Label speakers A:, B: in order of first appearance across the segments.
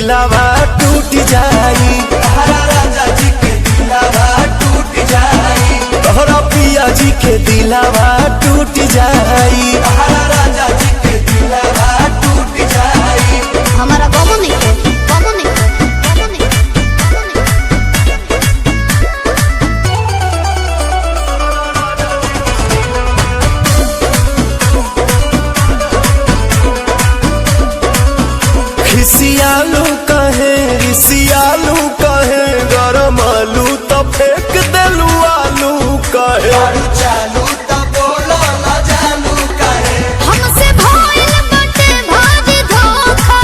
A: दिलावा टूट जाई,
B: तोहरा राजा जी के दिलावा टूट जाई,
A: तोहरा पिया जी के दिलावा टूट जाई,
B: तोहरा राजा जी के दिलावा टूट जाई।
C: हमारा बाबू नहीं है, बाबू नहीं है, बाबू नहीं है, बाबू नहीं है।
A: खिसियालू कहे रिसियालू कहे, गरम आलू तो फेंक देलू आलू कहे,
B: दारू चालू तो बोलो ना जानू कहे,
C: हमसे भइल बाटे भारी धोखा,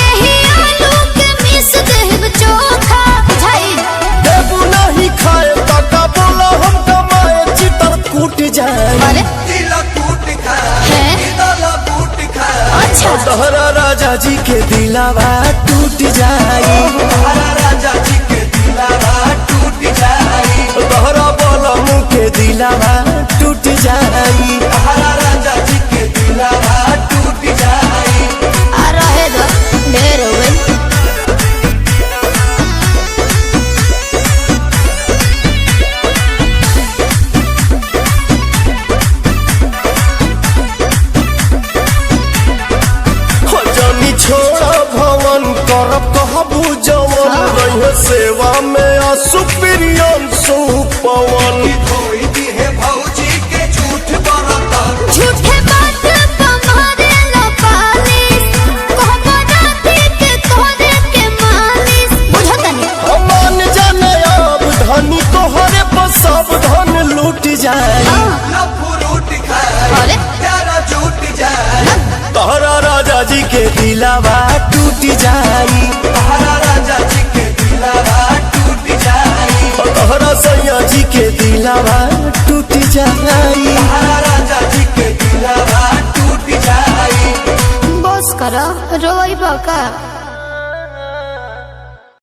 C: एही आलू के मिस देब चोखा बुझाई।
A: देबू नहीं खाए काका बोला हम कमाए चितर कूट जाए,
C: अरे
B: दिल टूट खाए,
C: हैं?
B: दिल टूट खाए,
C: अच्छा
A: तोहरा राजा जी के दिलावा टूट जाई,
B: तोहरा राजा जी के दिलावा टूट जाई,
A: तोहरा बलम के दिलावा टूट जाई,
B: तोहरा राजा जी के दिलावा टूट जाई।
C: आ रहे दो ढेर हो गई।
A: हो जानी छोड़ा भवन करब कहबू जवन, रहे सेवा में असुप्रियन सुपवन,
B: धोई दी है भौजी के झूठ बरतन,
C: झूठे बात तुम्हारे लो पालिश, कहबो राती के तोहरे के मालिश बुझतनी।
A: मान जाने अब धनी तोहरे पर सब धन लूट जाए,
B: लफुरूट खाए,
C: अरे
B: प्यारा झूठ जाए,
A: तोहरा राजा जी के दिलावा टूट जाई,
B: तोहरा राजा जी के दिलावा टूट जाई,
A: तोहरा सैया जी के दिलावा टूट जाई,
B: तोहरा राजा जी के दिलावा टूट जाई।
C: बस करो रोई बका।